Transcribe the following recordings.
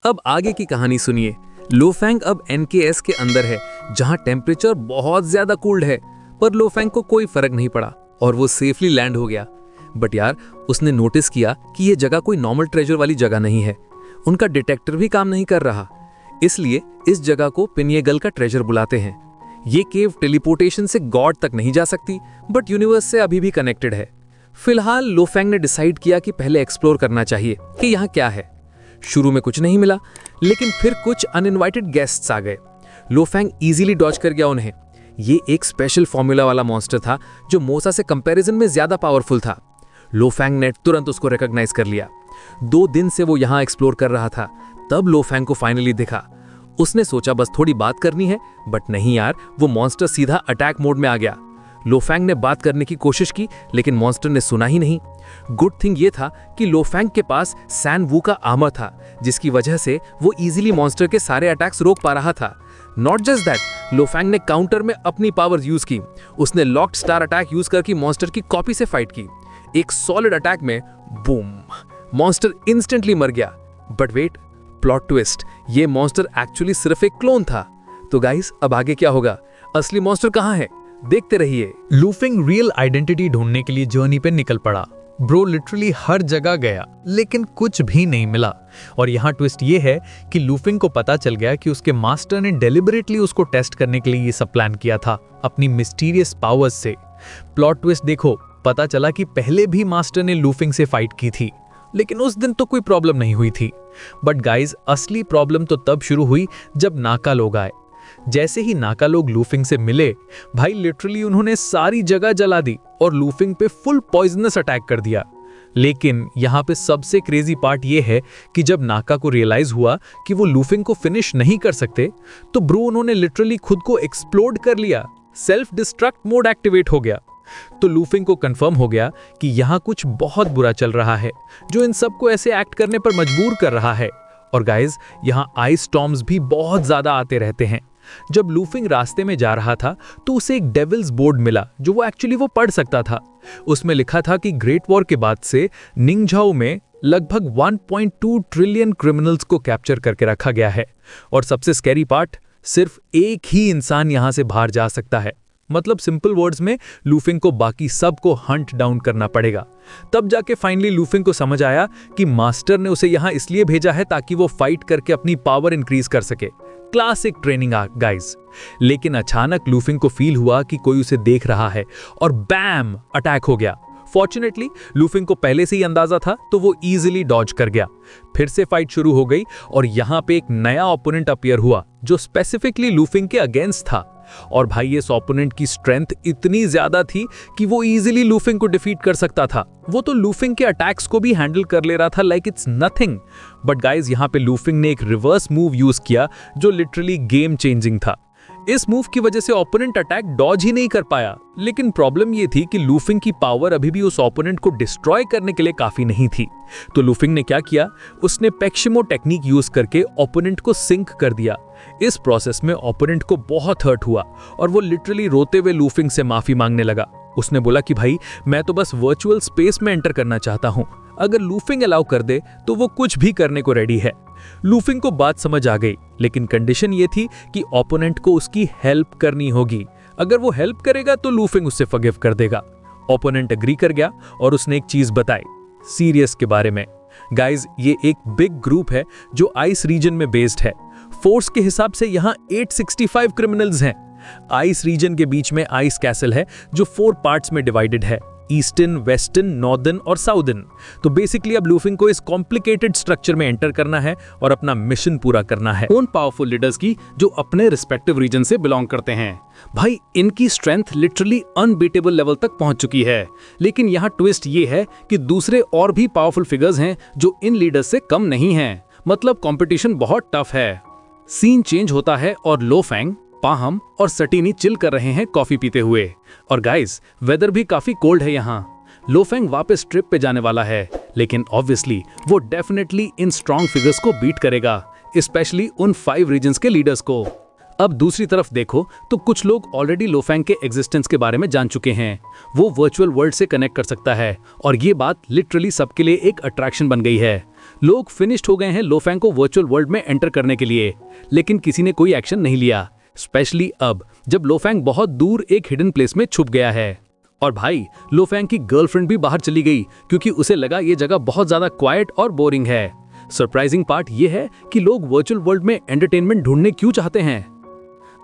अब आगे की कहानी सुनिए। लोफैंग अब एनकेएस के अंदर है, जहां टेम्परेचर बहुत ज्यादा कूल्ड है, पर लोफैंग को कोई फर्क नहीं पड़ा और वो सेफली लैंड हो गया। बट यार, उसने नोटिस किया कि ये जगह कोई नॉर्मल ट्रेजर वाली जगह नहीं है। उनका डिटेक्टर भी काम नहीं कर रहा, इसलिए इस जगह को पिनिएगल का ट्रेजर बुलाते हैं। ये केव टेलीपोर्टेशन से गॉड तक नहीं जा सकती, बट यूनिवर्स से अभी भी कनेक्टेड है। फिलहाल लोफैंग ने डिसाइड किया कि पहले एक्सप्लोर करना चाहिए कि यहाँ क्या है। शुरू में कुछ नहीं मिला, लेकिन फिर कुछ अनइनवाइटेड गेस्ट्स आ गए। लोफैंग इजीली डॉज कर गया उन्हें। ये एक स्पेशल फॉर्मूला वाला मॉन्स्टर था जो मोसा से कंपैरिजन में ज्यादा पावरफुल था। लोफैंग ने तुरंत उसको रिकॉग्नाइज कर लिया। 2 दिन से वो यहाँ एक्सप्लोर कर रहा था, तब लोफैंग को फाइनली दिखा। उसने सोचा बस थोड़ी बात करनी है, बट नहीं यार, वो मॉन्स्टर सीधा अटैक मोड में आ गया। लोफैंग ने बात करने की कोशिश की, लेकिन मॉन्स्टर ने सुना ही नहीं। गुड थिंग ये था कि लोफैंग के पास सैन वू का आर्मर था, जिसकी वजह से वो इजीली मॉन्स्टर के सारे अटैक्स रोक पा रहा था। नॉट जस्ट दैट, लोफैंग ने काउंटर में अपनी पावर्स यूज की। उसने लॉक्ड स्टार अटैक यूज करके मॉन्स्टर की कॉपी से फाइट की। एक सॉलिड अटैक में बूम, मॉन्स्टर इंस्टेंटली मर गया। बट वेट, प्लॉट ट्विस्ट, ये मॉन्स्टर एक्चुअली सिर्फ एक क्लोन था। तो गाइस, अब आगे क्या होगा? असली मॉन्स्टर कहाँ है? देखते रहिए। लूफिंग रियल आइडेंटिटी ढूंढने के लिए जर्नी पे निकल पड़ा। ब्रो लिटरली हर जगह गया, लेकिन कुछ भी नहीं मिला। और यहाँ ट्विस्ट ये है कि लूफिंग को पता चल गया कि उसके मास्टर ने डेलिबरेटली उसको टेस्ट करने के लिए ये सब प्लान किया था, अपनी मिस्टीरियस पावर्स से। प्लॉट ट्विस्ट देखो, पता चला कि पहले भी मास्टर ने लूफिंग से फाइट की थी, लेकिन उस दिन तो कोई प्रॉब्लम नहीं हुई थी। बट गाइज, असली प्रॉब्लम तो तब शुरू हुई जब नाका लोग आए। जैसे ही नाका लोग लूफिंग से मिले, भाई लिटरली उन्होंने सारी जगह जला दी और लूफिंग पे फुल पॉइजनस अटैक कर दिया। लेकिन यहाँ पे सबसे क्रेजी पार्ट ये है कि जब नाका को रियलाइज हुआ कि वो लूफिंग को फिनिश नहीं कर सकते, तो ब्रो उन्होंने लिटरली खुद को एक्सप्लोड कर लिया। सेल्फ डिस्ट्रक्ट मोड एक्टिवेट हो गया। तो लूफिंग को कंफर्म हो गया कि यहाँ कुछ बहुत बुरा चल रहा है, जो इन सबको ऐसे एक्ट करने पर मजबूर कर रहा है। और गाइज, यहाँ आइस स्टॉर्म्स भी बहुत ज्यादा आते रहते हैं। जब लूफिंग रास्ते में जा रहा था, तो उसे एक डेविल्स बोर्ड मिला, जो वो पढ़ सकता था। उसमें लिखा था कि ग्रेट वॉर के बाद से निंगझाओ में लगभग 1.2 ट्रिलियन क्रिमिनल्स को कैप्चर करके रखा गया है। और सबसे स्कैरी पार्ट, सिर्फ एक ही इंसान यहां से बाहर जा सकता है। मतलब सिंपल वर्ड्स में, लूफिंग को बाकी सबको हंट डाउन करना पड़ेगा। तब जाके फाइनली लूफिंग को समझ आया कि मास्टर ने उसे यहां इसलिए भेजा है ताकि वो फाइट करके अपनी पावर इंक्रीज कर सके। Classic training arc guys. लेकिन अचानक लूफिंग को फील हुआ कि कोई उसे देख रहा है और बैम, अटैक हो गया। फॉर्चुनेटली लूफिंग को पहले से ही अंदाजा था, तो वो इजीली डॉज कर गया। फिर से फाइट शुरू हो गई और यहाँ पे एक नया ओपोनेंट अपीयर हुआ, जो स्पेसिफिकली लूफिंग के अगेंस्ट था। और भाई, इस ओपोनेंट की स्ट्रेंथ इतनी ज्यादा थी कि वो इजीली लूफिंग को डिफीट कर सकता था। वो तो लूफिंग के अटैक्स को भी हैंडल कर ले रहा था like it's nothing. But guys, यहाँ पे लूफिंग ने एक रिवर्स मूव यूज किया, जो लिटरली गेम चेंजिंग था। इस मूव की वजह से ओपोनेंट अटैक डॉज ही नहीं कर पाया। लेकिन प्रॉब्लम ये थी कि लूफिंग की पावर अभी भी उस ओपोनेंट को डिस्ट्रॉय करने के लिए काफी नहीं थी। तो लूफिंग ने क्या किया, उसने पेक्शिमो टेक्निक यूज करके ओपोनेंट को सिंक कर दिया। इस प्रोसेस में ओपोनेंट को बहुत हर्ट हुआ और वो लिटरली रोते हुए लूफिंग से माफी मांगने लगा। उसने बोला कि भाई, मैं तो बस वर्चुअल स्पेस में एंटर करना चाहता हूं, अगर लूफिंग अलाउ कर दे तो वो कुछ भी करने को रेडी है। लूफिंग को बात समझ आ गई, लेकिन कंडीशन ये थी कि ओपोनेंट को उसकी हेल्प करनी होगी। अगर वो हेल्प करेगा तो लूफिंग उससे फॉरगिव कर देगा। ओपोनेंट एग्री कर गया और उसने एक चीज बताई, सीरियस के बारे में। गाइज, ये एक बिग ग्रुप है जो आइस रीजन में बेस्ड है। फोर्स के हिसाब से यहाँ 865 क्रिमिनल्स हैं। आइस रीजन के बीच में आइस कैसल है, जो 4 पार्ट्स में डिवाइडेड है, ईस्टर्न, वेस्टर्न, नॉर्दर्न और साउदर्न। तो बेसिकली अब लूफिंग को इस कॉम्प्लिकेटेड स्ट्रक्चर में एंटर करना है और अपना मिशन पूरा करना है उन पावरफुल लीडर्स की जो अपने रिस्पेक्टिव रीजन से बिलोंग करते हैं। भाई, इनकी स्ट्रेंथ लिटरली अनबीटेबल लेवल तक पहुंच चुकी है। लेकिन यहाँ ट्विस्ट ये है कि दूसरे और भी पावरफुल फिगर्स हैं जो इन लीडर्स से कम नहीं हैं। मतलब कंपटीशन बहुत टफ है। सीन चेंज होता है और लोफैंग, पाहम और सटीनी चिल कर रहे हैं कॉफी पीते हुए। और गाइस, वेदर भी काफी कोल्ड है यहाँ। लोफैंग वापस ट्रिप पे जाने वाला है, लेकिन ऑब्वियसली वो डेफिनेटली इन स्ट्रॉन्ग फिगर्स को बीट करेगा, स्पेशली उन 5 रीजन्स के लीडर्स को। अब दूसरी तरफ देखो तो कुछ लोग ऑलरेडी लोफैंग के एग्जिस्टेंस के बारे में जान चुके हैं। वो वर्चुअल वर्ल्ड से कनेक्ट कर सकता है और ये बात लिटरली सबके लिए एक अट्रैक्शन बन गई है। लोग फिनिश्ड हो गए हैं लोफैंग को वर्चुअल वर्ल्ड में एंटर करने के लिए, लेकिन किसी ने कोई एक्शन नहीं लिया, स्पेशली अब जब लोफैंग बहुत दूर एक हिडन प्लेस में छुप गया है। और भाई, लोफैंग की गर्लफ्रेंड भी बाहर चली गई क्योंकि उसे लगा ये जगह बहुत ज्यादा क्वाइट और बोरिंग है। सरप्राइजिंग पार्ट ये है कि लोग वर्चुअल वर्ल्ड में एंटरटेनमेंट ढूंढने क्यों चाहते हैं।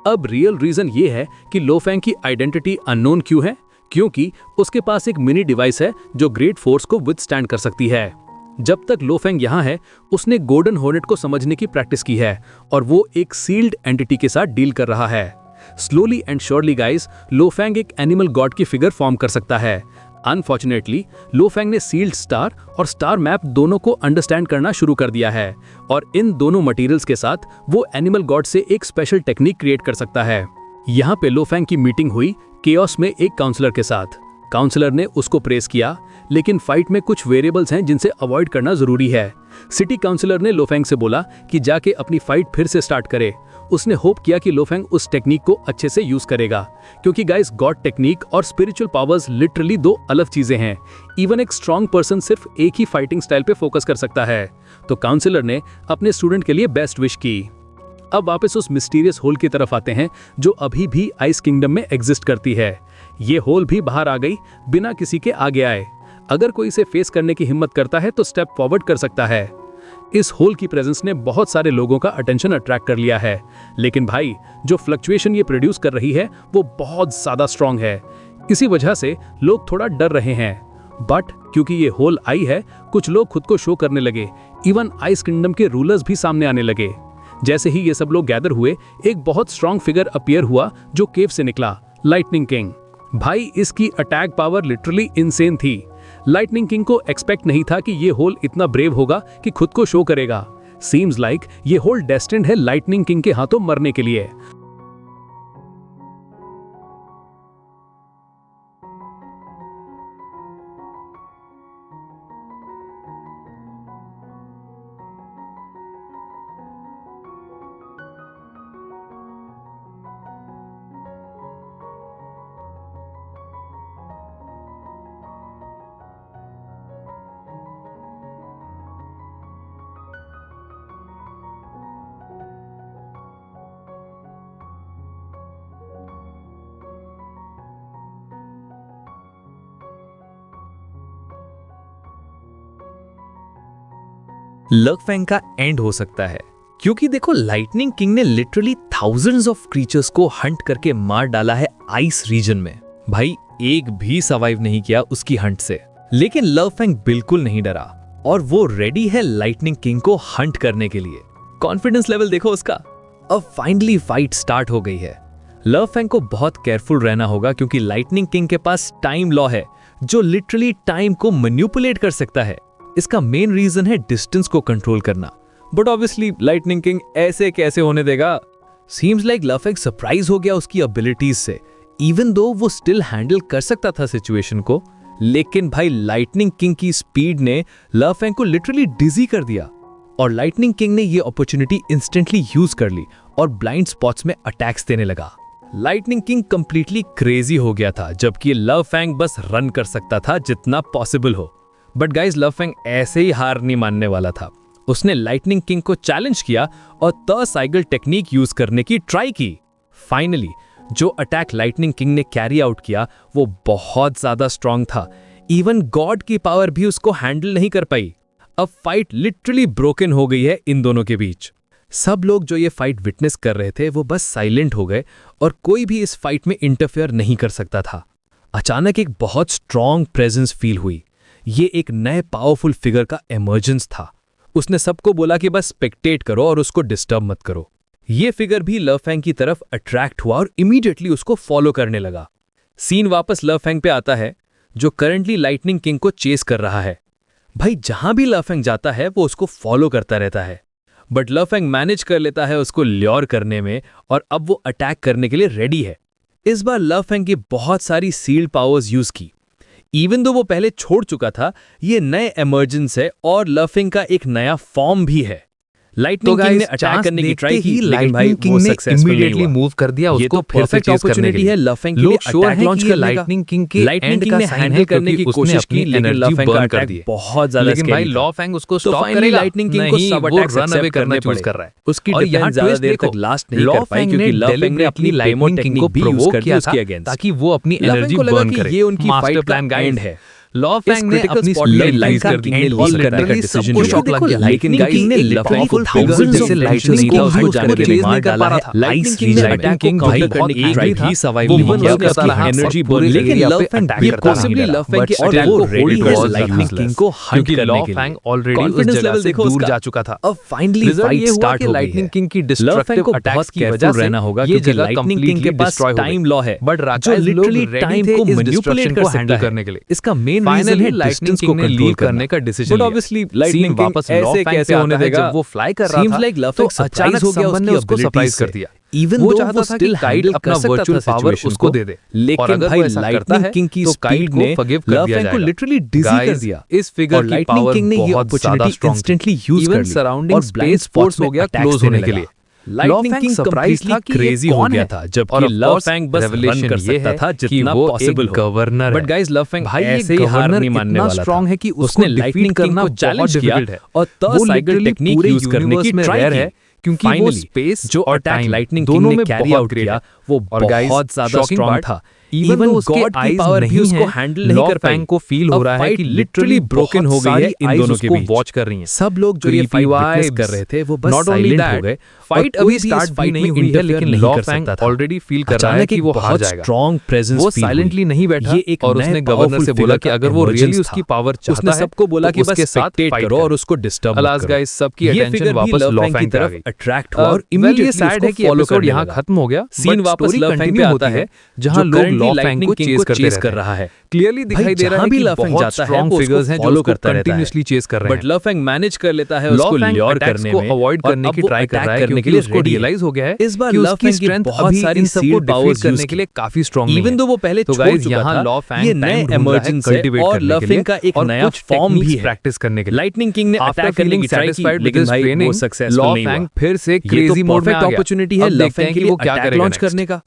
अब रियल रीजन ये है कि लोफैंग की आइडेंटिटी अननोन क्यों है, क्योंकि उसके पास एक मिनी डिवाइस है जो ग्रेट फोर्स को विथस्टैंड कर सकती है। जब तक लोफैंग यहाँ है, उसने गोल्डन हॉर्नेट को समझने की प्रैक्टिस की है और वो एक सील्ड एंटिटी के साथ डील कर रहा है। स्लोली एंड श्योरली गाइस, लोफैंग एक एनिमल गॉड की फिगर फॉर्म कर सकता है। अनफॉर्चुनेटली, लोफैंग ने सील्ड स्टार और स्टार मैप दोनों को अंडरस्टैंड करना शुरू कर दिया है और इन दोनों मटेरियल्स के साथ वो एनिमल गॉड से एक स्पेशल टेक्निक क्रिएट कर सकता है। यहाँ पे लोफैंग की मीटिंग हुई केओस में एक काउंसलर के साथ। काउंसलर ने उसको प्रेस किया, लेकिन फाइट में कुछ वेरिएबल्स हैं जिनसे अवॉइड करना जरूरी है। सिटी काउंसलर ने लोफैंग से बोला कि जाके अपनी फाइट फिर से स्टार्ट करे। उसने होप किया कि लोफैंग उस टेक्निक को अच्छे से यूज करेगा, क्योंकि गाइस, गॉड टेक्निक और स्पिरिचुअल पावर्स लिटरली दो अलग चीजें हैं। इवन एक स्ट्रॉन्ग पर्सन सिर्फ एक ही फाइटिंग स्टाइल पे फोकस कर सकता है। तो काउंसलर ने अपने स्टूडेंट के लिए बेस्ट विश की। अब वापस उस मिस्टीरियस होल की तरफ आते हैं जो अभी भी आइस किंगडम में एग्जिस्ट करती है। ये होल भी बाहर आ गई बिना किसी के आगे आए। अगर कोई इसे फेस करने की हिम्मत करता है तो स्टेप फॉरवर्ड कर सकता है। इस होल की प्रेजेंस ने बहुत सारे लोगों का अटेंशन अट्रैक्ट कर लिया है, लेकिन भाई, जो फ्लक्चुएशन ये प्रोड्यूस कर रही है वो बहुत ज्यादा स्ट्रांग है। इसी वजह से लोग थोड़ा डर रहे हैं। बट क्योंकि ये होल आई है, कुछ लोग खुद को शो करने लगे। इवन आइस किंगडम के रूलर्स भी सामने आने लगे। जैसे ही ये सब लोग गैदर हुए, एक बहुत स्ट्रांग फिगर अपीयर हुआ जो केव से निकला, लाइटनिंग किंग। भाई, इसकी अटैक पावर लिटरली इनसेन थी। लाइटनिंग किंग को एक्सपेक्ट नहीं था कि ये होल इतना ब्रेव होगा कि खुद को शो करेगा। सीम्स लाइक ये होल डेस्टिन्ड है लाइटनिंग किंग के हाथों मरने के लिए। लकफैंग का एंड हो सकता है, क्योंकि देखो, लाइटनिंग किंग ने लिटरली थाउजेंड्स ऑफ क्रीचर्स को हंट करके मार डाला है आइस रीजन में। भाई, एक भी सर्वाइव नहीं किया उसकी हंट से। लेकिन लकफैंग बिल्कुल नहीं डरा और वो रेडी है लाइटनिंग किंग को हंट करने के लिए। कॉन्फिडेंस लेवल देखो उसका। अब फाइनली फाइट स्टार्ट हो गई है। लकफैंग को बहुत केयरफुल रहना होगा, क्योंकि लाइटनिंग किंग के पास टाइम लॉ है जो लिटरली टाइम को मैनिपुलेट कर सकता है। इसका मेन रीजन है डिस्टेंस को कंट्रोल करना, बट ऑब्वियसली लाइटनिंग किंग ऐसे कैसे होने देगा। सीम्स लाइक लकफैंग सरप्राइज हो गया उसकी एबिलिटीज से, इवन दो वो स्टिल हैंडल कर सकता था सिचुएशन को। लेकिन भाई, लाइटनिंग किंग की स्पीड ने लकफैंग को लिटरली डिजी कर दिया और लाइटनिंग किंग ने ये अपॉर्चुनिटी इंस्टेंटली यूज कर ली और ब्लाइंड स्पॉट्स में अटैक्स देने लगा। लाइटनिंग किंग कंप्लीटली क्रेजी हो गया था, जबकि लकफैंग बस रन कर सकता था जितना पॉसिबल हो। बट गाइस, लकफैंग ऐसे ही हार नहीं मानने वाला था। उसने लाइटनिंग किंग को चैलेंज किया और द साइकिल टेक्निक यूज करने की ट्राई की। फाइनली जो अटैक लाइटनिंग किंग ने कैरी आउट किया वो बहुत ज्यादा स्ट्रांग था। इवन गॉड की पावर भी उसको हैंडल नहीं कर पाई। अब फाइट लिटरली ब्रोकन हो गई है इन दोनों के बीच। सब लोग जो ये फाइट विटनेस कर रहे थे वो बस साइलेंट हो गए और कोई भी इस फाइट में इंटरफेयर नहीं कर सकता था। अचानक एक बहुत स्ट्रांग प्रेजेंस फील हुई। ये एक नए पावरफुल फिगर का इमर्जेंस था। उसने सबको बोला कि बस स्पेक्टेट करो और उसको डिस्टर्ब मत करो। ये फिगर भी लकफैंग की तरफ अट्रैक्ट हुआ और इमीडिएटली उसको फॉलो करने लगा। सीन वापस लकफैंग पे आता है, जो करंटली लाइटनिंग किंग को चेस कर रहा है। भाई, जहां भी लकफैंग जाता है वो उसको फॉलो करता रहता है, बट लकफैंग मैनेज कर लेता है उसको ल्योर करने में और अब वो अटैक करने के लिए रेडी है। इस बार लकफैंग की बहुत सारी सील्ड पावर्स यूज की। इवन दो वो पहले छोड़ चुका था, ये नए इमर्जेंस है और लकफैंग का एक नया फॉर्म भी है। लाइटनिंग किंग ने अटैक करने की ट्राई की, लेकिन भाई वो सक्सेसफुल नहीं हुआ। मूव कर दिया ये उसको तो फिर से परफेक्ट चेज करने के अपॉर्चुनिटी लिए। है लफेंग के लिए लोग श्योर अटैक हैं लॉन्च कि ये करने का। लाइटनिंग किंग के लाइटनिंग एंड किंग का ने साइन हैंडल है करने की क्योंकि उसने कोशिश की, अपनी लेकिन एनर्जी लफेंग का बर्न कर अटैक दी है। बहुत ज्यादा लेकिन भाई स्केरी लॉ था। फैंग उसको तो स्टॉप फाइनली करेगा लाइटनिंग किंग को नहीं, सब वो अटैक्स रन अवे एक्सेप्ट करना करने चूज पड़े। कर रहा है। उसकी और यहाँ डिफेंस ज्यादा ट्विस्ट देर देखो, तक लास्ट नहीं लॉ कर पाई फैंग क्योंकि ने लफेंग ने अपनी deliberately पेमो lightning king को टेक्निक भी यूज provoke कर दी किया उसके था अगेंस्ट, ताकि वो अपनी लफेंग एनर्जी को लगा बर्न कि करे। ये उनकी मास्टर फाइट का प्लान एंड गाइस है। लॉ इस फैंग ने critical अपनी spot पे स्पीड लाइटनिंग कर दी किंग ने लीव करने का डिसीजन सबको लिया। शॉक लग गया। लाइटनिंग किंग ने लफेंग को thousands जैसे of लाइटनिंग tensions किंग को को हट जाने के चेज लिए नहीं कर पा रहा था। लाइटनिंग किंग ने अटैक को काउंटर करने की ट्राई की, सर्वाइव वो नहीं वन किया, उसने करता उसकी रहा एनर्जी और बर्न, पूरे लेकिन area पे लफेंग attack ये करता पॉसिबली रहा। लफेंग के But अटैक still को ready होल्ड to कर was लाइटनिंग useless, किंग को हंट क्योंकि करने लॉ के फैंग लिए। ऑलरेडी उस Confidence जगह level से देखो दूर उसका। जा चुका था। अब फाइनली रिजल्ट फाइट ये हुआ स्टार्ट कि हो गई लाइटनिंग है। किंग की लफेंग डिस्ट्रक्टिव को अटैक्स बहुत की वजह केयरफुल से रहना होगा ये क्योंकि जगह लाइटनिंग किंग के कंप्लीटली पास डिस्ट्रॉय हो टाइम गई। लॉ है बट जो राकाइज लोग लिटरली रेडी टाइम थे को इस मैनिपुलेट डिस्ट्रक्शन कर को सकता हैंडल है। करने के लिए। इसका मेन रीजन फाइनली है लाइटनिंग डिस्टेंस को किंग ने लीव कंट्रोल करने का डिसीजन बट लिया। ऑब्वियसली सीन लाइटनिंग किंग वापस लॉ ऐसे फैंग कैसे पे होने आता है देगा जब वो फ्लाई कर रहा Seems था like तो लफेंग surprise अचानक हो गया someone ने उसकी उसको abilities सरप्राइज से। कर दिया। Even वो though चाहता वो था still कि काइड handle अपना कर सकता वर्चुअल था पावर situation उसको को, दे दे। और लेकिन अगर भाई वो ऐसा करता लाइटनिंग है किंग की तो स्पीड काइड ने को फॉरगिव कर दिया लफेंग को जाएगा। लिटरली डिजी कर Guys, दिया। इस फिगर और की लाइटनिंग पावर किंग ने ये बहुत ज्यादा अपॉर्चुनिटी स्ट्रांग इंस्टेंटली यूज कर ली सराउंडिंग और ब्लाइंड स्पेस फोर्स हो गया क्लोज होने के लिए। लाइटनिंग किंग सरप्राइज था कि क्रेजी हो गया था जबकि लफेंग बस रन कर सकता था जितना पॉसिबल हो। गवर्नर बट गाइस लफेंग भाई ये ऐसे ही हार गवर्नर नहीं मानने इतना वाला स्ट्रांग था। है कि उसने लाइटनिंग किंग को चैलेंज किया और वो द साइकिल literally टेक्निक पूरे यूज करने की universe में ट्राई rare की है क्योंकि वो Finally, स्पेस जो और अटैक टाइम लाइटनिंग दोनों किंग ने में कैरी बहुत आउट great किया है। वो और guys, बहुत ज्यादा shocking स्ट्रांग part, था। even इवन though उसके गॉड की eyes पावर भी नहीं उसको है, हैंडल नहीं लॉ कर पाई। फैंग को फील हो अब रहा है fight कि literally लिटरली broken बहुत हो गई है सारी इन eyes दोनों के उसको बीच। वॉच कर रही हैं। सब लोग जो ये Creepy फाइट विटनेस vibes. कर रहे थे वो बस Not only साइलेंट that, हो गए। फाइट और अभी कोई भी स्टार्ट इस भी फाइट नहीं में हुई है इंटरफेयर लेकिन नहीं लॉ कर फैंग सकता था। ऑलरेडी फील कर रहा है अचानक कि एक वो हार बहुत जाएगा। स्ट्रांग प्रेजेंस वो फील साइलेंटली नहीं बैठा ये एक और नए उसने गवर्नर से powerful बोला figure कि का अगर वो emergence रियली था। उसकी पावर चाहता उसने है सबको बोला तो कि बस उसके साथ स्पेक्टेट फाइट करो और उसको डिस्टर्ब अलास गाइस सबकी अटेंशन वापस लॉ फैंग पे आ गई। अट्रैक्ट हुआ और ये इमीडिएटली सैड है कि फॉलो एपिसोड करने यहाँ लगा। खत्म हो गया। सीन but वापस story लव फैंग पे continue आता होती है जहाँ जो लोग currently लॉ फैंग lightning को king चेज को करते chase रहते कर हैं। रहा है। क्लियरली भाई, दिखाई दे रहा जहाँ है भी कि लव फैंग बहुत जाता है, स्ट्रांग वो उसको फिगर्स हैं जो follow उसको करता रहता है। कंटिन्यूअसली चेज कर रहे बट हैं। लव फैंग मैनेज कर लेता है लॉ उसको फैंग ल्योर अटैक्स करने को में अवॉइड और करने अब की वो ट्राई कर attack रहा है करने क्योंकि के लिए उसको ready है। रियलाइज हो गया है इस बार कि लव उसकी फैंग की स्ट्रेंथ बहुत अभी सारी इन सबको sealed powers डिफीट करने use के लिए काफी स्ट्रांग नहीं इवन है। दो वो पहले तो छोड़ गाइस चुका यहाँ था लॉ फैंग ये नए टाइम इमर्जेंस है कल्टीवेट और करने लव के लिए फैंग का एक और नया कुछ फॉर्म भी टेक्निक्स है। प्रैक्टिस करने के लिए। लाइटनिंग किंग ने After अटैक करने feeling की ट्राई की satisfied with लेकिन his भाई वो training, सक्सेसफुल लॉ नहीं फैंग हुआ। फिर से ये तो क्रेजी मोड में perfect आ गया। opportunity है अब लव देखते फैंग हैं के कि लिए वो क्या अटैक करेगा लॉन्च next। करने का।